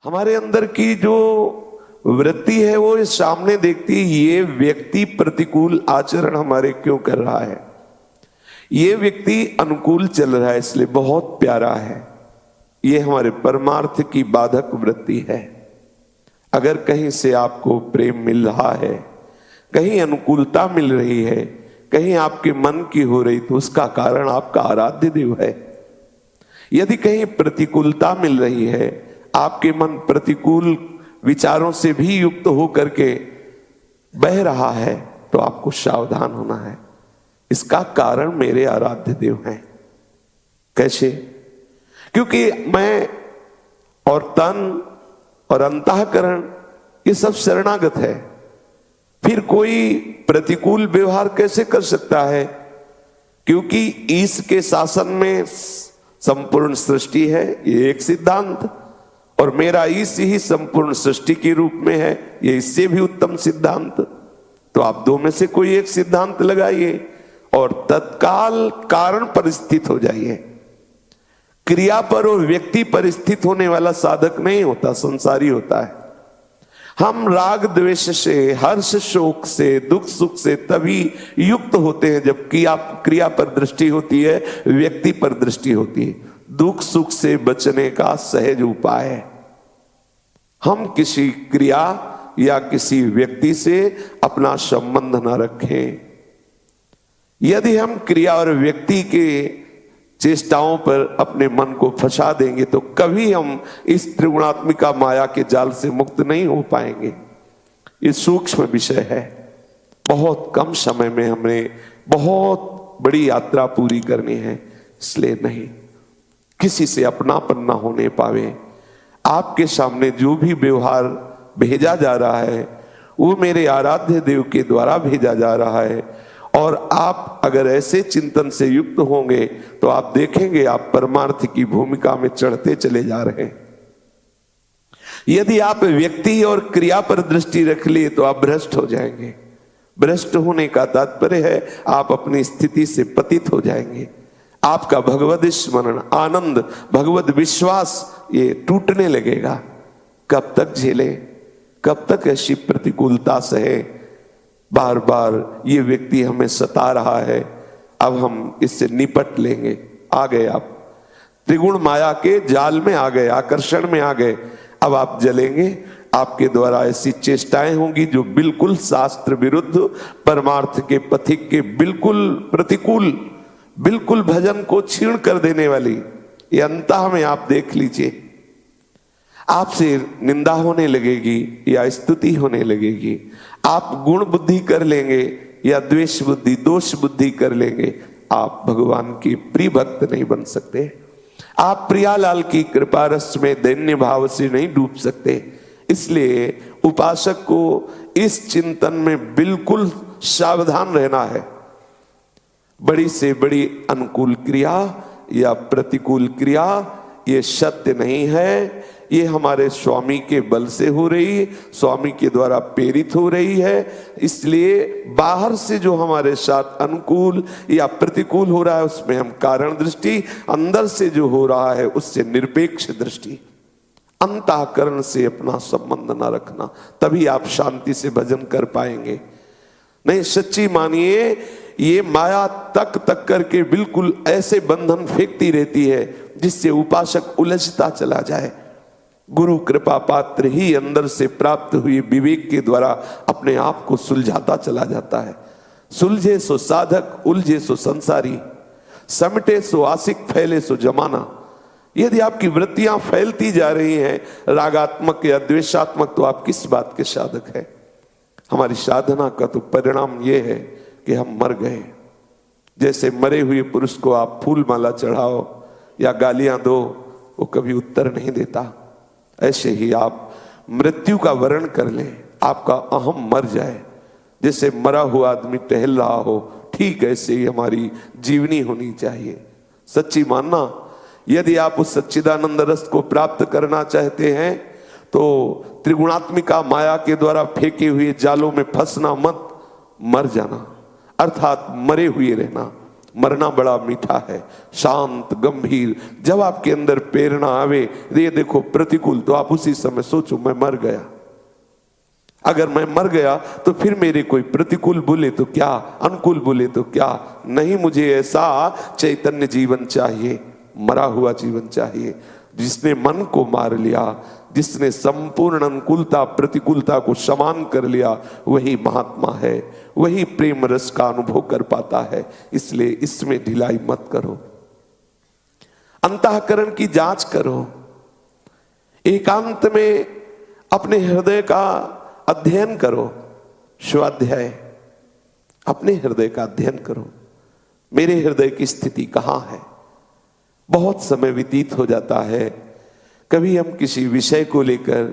हमारे अंदर की जो वृत्ति है वो इस सामने देखती है, ये व्यक्ति प्रतिकूल आचरण हमारे क्यों कर रहा है, ये व्यक्ति अनुकूल चल रहा है इसलिए बहुत प्यारा है। ये हमारे परमार्थ की बाधक वृत्ति है। अगर कहीं से आपको प्रेम मिल रहा है, कहीं अनुकूलता मिल रही है, कहीं आपके मन की हो रही, तो उसका कारण आपका आराध्य देव है। यदि कहीं प्रतिकूलता मिल रही है, आपके मन प्रतिकूल विचारों से भी युक्त होकर के बह रहा है, तो आपको सावधान होना है। इसका कारण मेरे आराध्य देव हैं। कैसे? क्योंकि मैं और तन और अंतःकरण ये सब शरणागत है। फिर कोई प्रतिकूल व्यवहार कैसे कर सकता है? क्योंकि ईश के शासन में संपूर्ण सृष्टि है, ये एक सिद्धांत, और मेरा ईश ही संपूर्ण सृष्टि के रूप में है, ये इससे भी उत्तम सिद्धांत। तो आप दो में से कोई एक सिद्धांत लगाइए और तत्काल कारण पर स्थित हो जाइए। क्रिया पर और व्यक्ति पर स्थित होने वाला साधक नहीं होता, संसारी होता है। हम राग द्वेष से, हर्ष शोक से, दुख सुख से तभी युक्त होते हैं जबकि आप क्रिया पर दृष्टि होती है, व्यक्ति पर दृष्टि होती है। दुख सुख से बचने का सहज उपाय है, हम किसी क्रिया या किसी व्यक्ति से अपना संबंध न रखें। यदि हम क्रिया और व्यक्ति के चेष्टाओं पर अपने मन को फंसा देंगे तो कभी हम इस त्रिगुणात्मिका माया के जाल से मुक्त नहीं हो पाएंगे। ये सूक्ष्म विषय है। बहुत कम समय में हमें बहुत बड़ी यात्रा पूरी करनी है, इसलिए नहीं किसी से अपनापन ना होने पावे। आपके सामने जो भी व्यवहार भेजा जा रहा है वो मेरे आराध्य देव के द्वारा भेजा जा रहा है, और आप अगर ऐसे चिंतन से युक्त होंगे तो आप देखेंगे आप परमार्थ की भूमिका में चढ़ते चले जा रहे हैं। यदि आप व्यक्ति और क्रिया पर दृष्टि रख लिए तो आप भ्रष्ट हो जाएंगे। भ्रष्ट होने का तात्पर्य है आप अपनी स्थिति से पतित हो जाएंगे। आपका भगवद स्मरण, आनंद, भगवद विश्वास ये टूटने लगेगा। कब तक झेले, कब तक ऐसी प्रतिकूलता सहे? बार बार ये व्यक्ति हमें सता रहा है, अब हम इससे निपट लेंगे। आ गए आप त्रिगुण माया के जाल में आ गए, आकर्षण में आ गए। अब आप जलेंगे। आपके द्वारा ऐसी चेष्टाएं होंगी जो बिल्कुल शास्त्र विरुद्ध, परमार्थ के पथिक के बिल्कुल प्रतिकूल, बिल्कुल भजन को छीण कर देने वाली। ये अंतः में आप देख लीजिए, आपसे निंदा होने लगेगी या स्तुति होने लगेगी। आप गुण बुद्धि कर लेंगे या द्वेष बुद्धि, दोष बुद्धि कर लेंगे। आप भगवान के प्रिय भक्त नहीं बन सकते। आप प्रियालाल की कृपा रस में दैन्य भाव से नहीं डूब सकते। इसलिए उपासक को इस चिंतन में बिल्कुल सावधान रहना है। बड़ी से बड़ी अनुकूल क्रिया या प्रतिकूल क्रिया ये सत्य नहीं है, ये हमारे स्वामी के बल से हो रही, स्वामी के द्वारा प्रेरित हो रही है। इसलिए बाहर से जो हमारे साथ अनुकूल या प्रतिकूल हो रहा है उसमें हम कारण दृष्टि, अंदर से जो हो रहा है उससे निरपेक्ष दृष्टि, अंतःकरण से अपना संबंध ना रखना, तभी आप शांति से भजन कर पाएंगे। नहीं, सच्ची मानिए, ये माया तक तक करके बिल्कुल ऐसे बंधन फेंकती रहती है जिससे उपासक उलझता चला जाए। गुरु कृपा पात्र ही अंदर से प्राप्त हुई विवेक के द्वारा अपने आप को सुलझाता चला जाता है। सुलझे सो साधक, उलझे सो संसारी, समटे सो आशिक, फैले सो जमाना। यदि आपकी वृत्तियां फैलती जा रही हैं रागात्मक या द्वेषात्मक, तो आप किस बात के साधक हैं? हमारी साधना का तो परिणाम यह है कि हम मर गए। जैसे मरे हुए पुरुष को आप फूल माला चढ़ाओ या गालियां दो, वो कभी उत्तर नहीं देता। ऐसे ही आप मृत्यु का वर्ण कर लें, आपका अहम मर जाए। जैसे मरा हुआ आदमी टहल रहा हो, ठीक ऐसे ही हमारी जीवनी होनी चाहिए। सच्ची मानना, यदि आप उस सच्चिदानंद रस को प्राप्त करना चाहते हैं तो त्रिगुणात्मिका माया के द्वारा फेंके हुए जालों में फंसना मत, मर जाना, अर्थात मरे हुए रहना। मरना बड़ा मीठा है, शांत गंभीर। जब आपके अंदर प्रेरणा आवे, ये देखो प्रतिकूल, तो आप उसी समय सोचो मैं मर गया। अगर मैं मर गया तो फिर मेरे कोई प्रतिकूल बोले तो क्या, अनुकूल बोले तो क्या। नहीं, मुझे ऐसा चैतन्य जीवन चाहिए, मरा हुआ जीवन चाहिए, जिसने मन को मार लिया, जिसने संपूर्ण अनुकूलता प्रतिकूलता को समान कर लिया, वही महात्मा है, वही प्रेम रस का अनुभव कर पाता है। इसलिए इसमें ढिलाई मत करो, अंतःकरण की जांच करो, एकांत में अपने हृदय का अध्ययन करो। स्वाध्याय, अपने हृदय का अध्ययन करो। मेरे हृदय की स्थिति कहां है? बहुत समय व्यतीत हो जाता है, कभी हम किसी विषय को लेकर,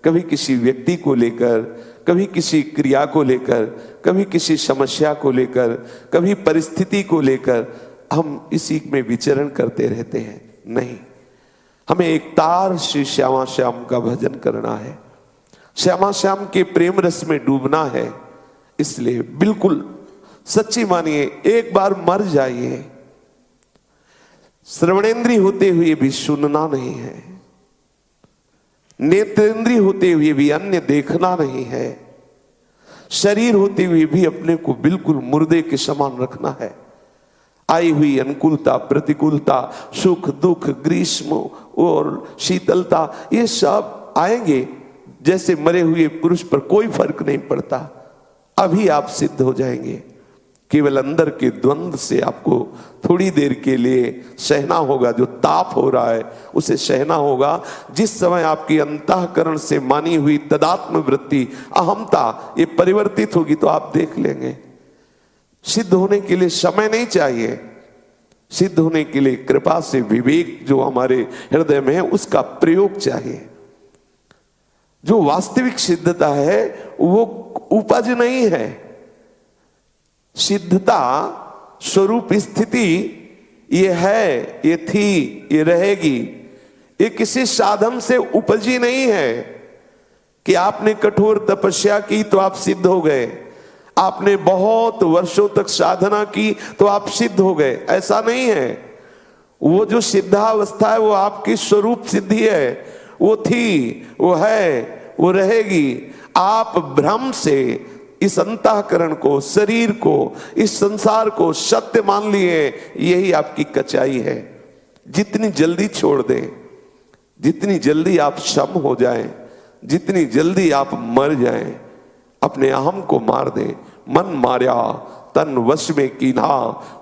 कभी किसी व्यक्ति को लेकर, कभी किसी क्रिया को लेकर, कभी किसी समस्या को लेकर, कभी परिस्थिति को लेकर हम इसी में विचरण करते रहते हैं। नहीं, हमें एक तार श्री श्यामा श्याम का भजन करना है, श्यामा श्याम के प्रेम रस में डूबना है। इसलिए बिल्कुल सच्ची मानिए, एक बार मर जाइए। श्रवणेंद्रिय होते हुए भी सुनना नहीं है, नेत्रेंद्रिय होते हुए भी अन्य देखना नहीं है, शरीर होते हुए भी अपने को बिल्कुल मुर्दे के समान रखना है। आई हुई अनुकूलता प्रतिकूलता, सुख दुख, ग्रीष्म और शीतलता, ये सब आएंगे। जैसे मरे हुए पुरुष पर कोई फर्क नहीं पड़ता, अभी आप सिद्ध हो जाएंगे। केवल अंदर के द्वंद्व से आपको थोड़ी देर के लिए सहना होगा, जो ताप हो रहा है उसे सहना होगा। जिस समय आपकी अंतःकरण से मानी हुई तदात्म वृत्ति, अहमता, ये परिवर्तित होगी तो आप देख लेंगे। सिद्ध होने के लिए समय नहीं चाहिए, सिद्ध होने के लिए कृपा से विवेक जो हमारे हृदय में है उसका प्रयोग चाहिए। जो वास्तविक सिद्धता है वो उपज नहीं है, सिद्धता स्वरूप स्थिति ये है, ये थी, ये रहेगी। ये किसी साधन से उपजी नहीं है कि आपने कठोर तपस्या की तो आप सिद्ध हो गए, आपने बहुत वर्षों तक साधना की तो आप सिद्ध हो गए, ऐसा नहीं है। वो जो सिद्धावस्था है वो आपकी स्वरूप सिद्धि है, वो थी, वो है, वो रहेगी। आप भ्रम से इस अंतःकरण को, शरीर को, इस संसार को सत्य मान लिए, यही आपकी कचाई है। जितनी जल्दी छोड़ दें, जितनी जल्दी आप सम हो जाएं, जितनी जल्दी आप मर जाएं, अपने अहम को मार दें। मन मार्या तन वश में कीन्हा,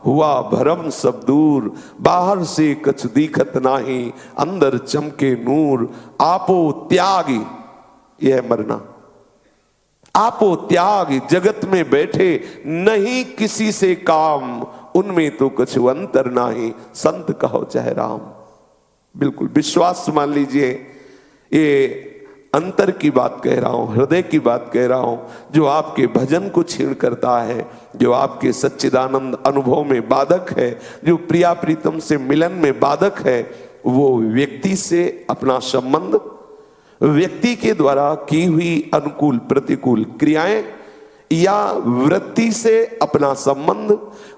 हुआ भरम सब दूर, बाहर से कछ दिखत नाही, अंदर चमके नूर। आपो त्यागी, यह मरना, आपो त्याग, जगत में बैठे नहीं किसी से काम, उनमें तो कुछ अंतर नाही, संत कहो चाहे राम। बिल्कुल विश्वास मान लीजिए, ये अंतर की बात कह रहा हूं, हृदय की बात कह रहा हूं। जो आपके भजन को छीण करता है, जो आपके सच्चिदानंद अनुभव में बाधक है, जो प्रिया प्रीतम से मिलन में बाधक है, वो व्यक्ति से अपना संबंध, व्यक्ति के द्वारा की हुई अनुकूल प्रतिकूल क्रियाएं, या वृत्ति से अपना संबंध,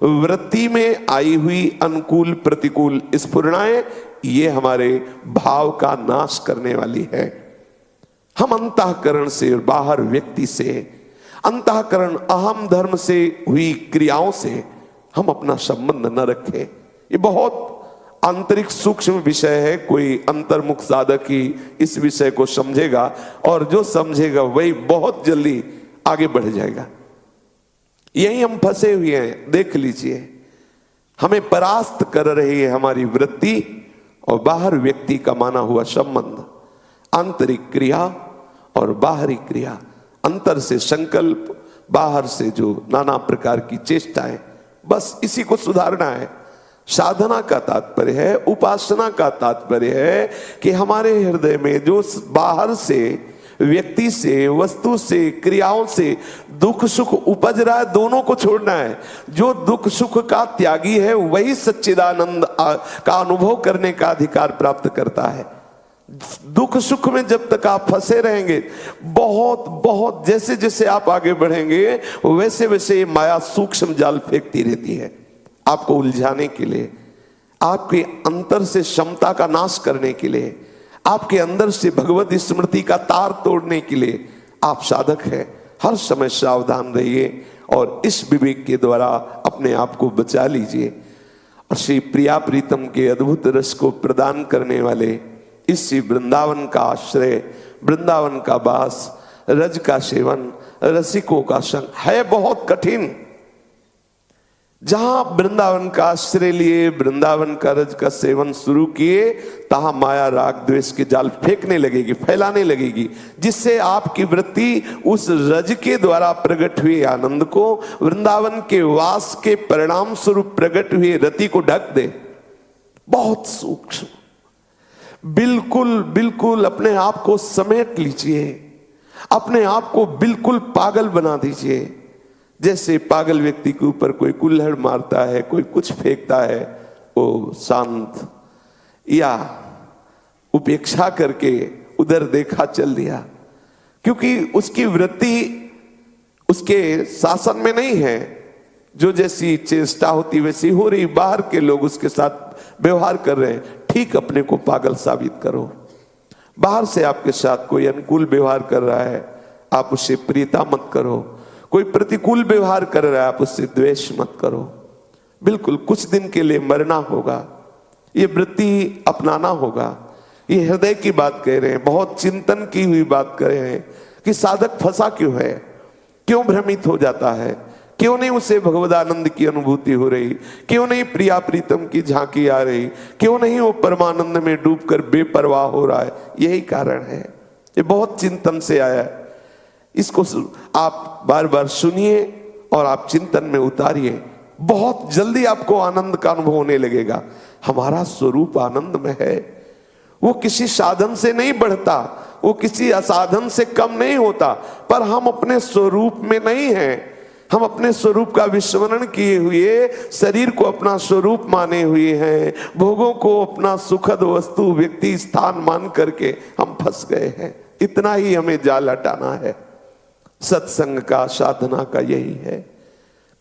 वृत्ति में आई हुई अनुकूल प्रतिकूल स्फुरणाएं, ये हमारे भाव का नाश करने वाली है। हम अंतःकरण से और बाहर व्यक्ति से, अंतःकरण अहम धर्म से हुई क्रियाओं से हम अपना संबंध न रखें। ये बहुत आंतरिक सूक्ष्म विषय है, कोई अंतर्मुख साधक ही इस विषय को समझेगा, और जो समझेगा वही बहुत जल्दी आगे बढ़ जाएगा। यही हम फंसे हुए हैं, देख लीजिए। हमें परास्त कर रही है हमारी वृत्ति और बाहर व्यक्ति का माना हुआ संबंध, आंतरिक क्रिया और बाहरी क्रिया, अंतर से संकल्प, बाहर से जो नाना प्रकार की चेष्टाएं, बस इसी को सुधारना है। साधना का तात्पर्य है, उपासना का तात्पर्य है कि हमारे हृदय में जो बाहर से, व्यक्ति से, वस्तु से, क्रियाओं से दुख सुख उपज रहा है, दोनों को छोड़ना है। जो दुख सुख का त्यागी है वही सच्चिदानंद का अनुभव करने का अधिकार प्राप्त करता है। दुख सुख में जब तक आप फंसे रहेंगे, बहुत बहुत जैसे जैसे आप आगे बढ़ेंगे वैसे वैसे माया सूक्ष्म जाल फेंकती रहती है। आपको उलझाने के लिए, आपके अंतर से क्षमता का नाश करने के लिए, आपके अंदर से भगवत स्मृति का तार तोड़ने के लिए आप साधक हैं। हर समय सावधान रहिए और इस विवेक के द्वारा अपने आप को बचा लीजिए। और श्री प्रिया प्रीतम के अद्भुत रस को प्रदान करने वाले इस वृंदावन का आश्रय, वृंदावन का वास, रज का सेवन, रसिकों का संग है बहुत कठिन। जहां वृंदावन का आश्रय लिए, वृंदावन का रज का सेवन शुरू किए, तहां माया राग द्वेष के जाल फेंकने लगेगी, फैलाने लगेगी, जिससे आपकी वृत्ति उस रज के द्वारा प्रकट हुए आनंद को, वृंदावन के वास के परिणाम स्वरूप प्रकट हुए रति को ढक दे। बहुत सूक्ष्म। बिल्कुल बिल्कुल अपने आप को समेट लीजिए, अपने आप को बिल्कुल पागल बना दीजिए। जैसे पागल व्यक्ति के ऊपर कोई कुल्हड़ मारता है, कोई कुछ फेंकता है, वो शांत या उपेक्षा करके उधर देखा चल दिया, क्योंकि उसकी वृत्ति उसके शासन में नहीं है। जो जैसी चेष्टा होती वैसी हो रही, बाहर के लोग उसके साथ व्यवहार कर रहे हैं, ठीक अपने को पागल साबित करो। बाहर से आपके साथ कोई अनुकूल व्यवहार कर रहा है, आप उससे प्रियता मत करो। कोई प्रतिकूल व्यवहार कर रहा है, आप उससे द्वेष मत करो। बिल्कुल कुछ दिन के लिए मरना होगा, ये वृत्ति अपनाना होगा। ये हृदय की बात कह रहे हैं, बहुत चिंतन की हुई बात कह रहे हैं कि साधक फंसा क्यों है, क्यों भ्रमित हो जाता है, क्यों नहीं उसे भगवदानंद की अनुभूति हो रही, क्यों नहीं प्रिया प्रीतम की झांकी आ रही, क्यों नहीं वो परमानंद में डूबकर बेपरवाह हो रहा है। यही कारण है, ये बहुत चिंतन से आया है। इसको आप बार बार सुनिए और आप चिंतन में उतारिए, बहुत जल्दी आपको आनंद का अनुभव होने लगेगा। हमारा स्वरूप आनंद में है, वो किसी साधन से नहीं बढ़ता, वो किसी असाधन से कम नहीं होता, पर हम अपने स्वरूप में नहीं हैं। हम अपने स्वरूप का विस्मरण किए हुए, शरीर को अपना स्वरूप माने हुए हैं, भोगों को अपना सुखद वस्तु, व्यक्ति, स्थान मान करके हम फंस गए हैं। इतना ही हमें जाल हटाना है। सत्संग का, साधना का यही है।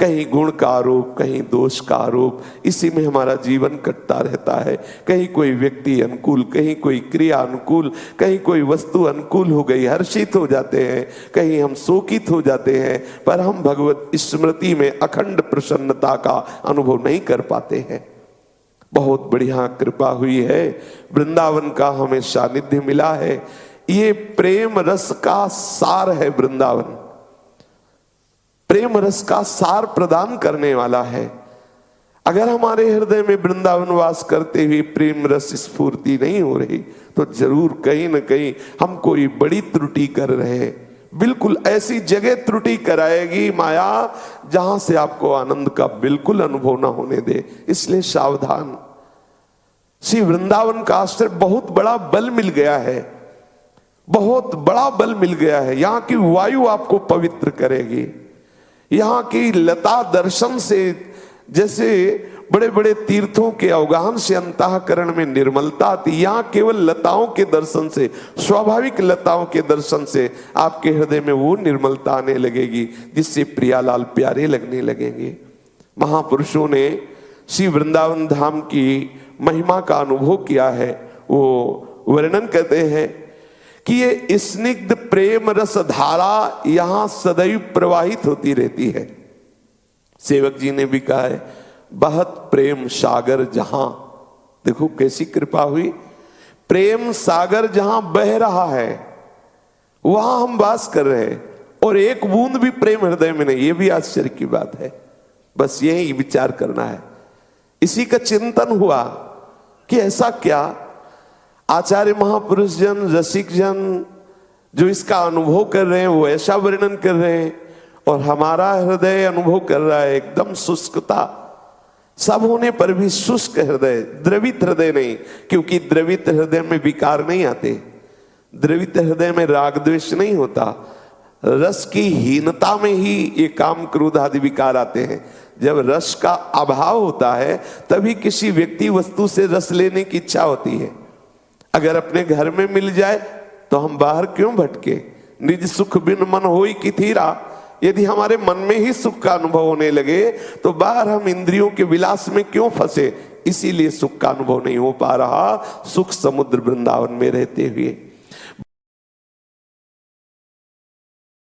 कहीं गुण का आरोप, कहीं दोष का आरोप, इसी में हमारा जीवन कटता रहता है। कहीं कोई व्यक्ति अनुकूल, कहीं कोई क्रिया अनुकूल, कहीं कोई वस्तु अनुकूल हो गई, हर्षित हो जाते हैं, कहीं हम शोकित हो जाते हैं, पर हम भगवत स्मृति में अखंड प्रसन्नता का अनुभव नहीं कर पाते हैं। बहुत बढ़िया कृपा हुई है, वृंदावन का हमें सानिध्य मिला है। ये प्रेम रस का सार है वृंदावन, प्रेम रस का सार प्रदान करने वाला है। अगर हमारे हृदय में वृंदावन वास करते हुए प्रेम रस स्फूर्ति नहीं हो रही, तो जरूर कहीं न कहीं हम कोई बड़ी त्रुटि कर रहे हैं। बिल्कुल ऐसी जगह त्रुटि कराएगी माया जहां से आपको आनंद का बिल्कुल अनुभव ना होने दे। इसलिए सावधान। श्री वृंदावन का आश्रय बहुत बड़ा बल मिल गया है, बहुत बड़ा बल मिल गया है। यहाँ की वायु आपको पवित्र करेगी, यहाँ की लता दर्शन से, जैसे बड़े बड़े तीर्थों के अवगाहन से अंतःकरण में निर्मलता आती, यहाँ केवल लताओं के दर्शन से, स्वाभाविक लताओं के दर्शन से आपके हृदय में वो निर्मलता आने लगेगी जिससे प्रियालाल प्यारे लगने लगेंगे। महापुरुषों ने श्री वृंदावन धाम की महिमा का अनुभव किया है। वो वर्णन करते हैं कि ये स्निग्ध प्रेम रस धारा यहां सदैव प्रवाहित होती रहती है। सेवक जी ने भी कहा है, बहत प्रेम सागर जहां, देखो कैसी कृपा हुई, प्रेम सागर जहां बह रहा है वहां हम वास कर रहे हैं, और एक बूंद भी प्रेम हृदय में नहीं। ये भी आश्चर्य की बात है। बस यही विचार करना है। इसी का चिंतन हुआ कि ऐसा क्या, आचार्य महापुरुष जन, रसिक जन जो इसका अनुभव कर रहे हैं वो ऐसा वर्णन कर रहे हैं, और हमारा हृदय अनुभव कर रहा है एकदम शुष्कता। सब होने पर भी शुष्क हृदय, द्रवित हृदय नहीं, क्योंकि द्रवित हृदय में विकार नहीं आते, द्रवित हृदय में राग द्वेष नहीं होता। रस की हीनता में ही ये काम क्रोध आदि विकार आते हैं। जब रस का अभाव होता है तभी किसी व्यक्ति वस्तु से रस लेने की इच्छा होती है। अगर अपने घर में मिल जाए तो हम बाहर क्यों भटके। निज सुख बिन मन होई कि थीरा, यदि हमारे मन में ही सुख का अनुभव होने लगे तो बाहर हम इंद्रियों के विलास में क्यों फंसे? इसीलिए सुख का अनुभव नहीं हो पा रहा, सुख समुद्र वृंदावन में रहते हुए।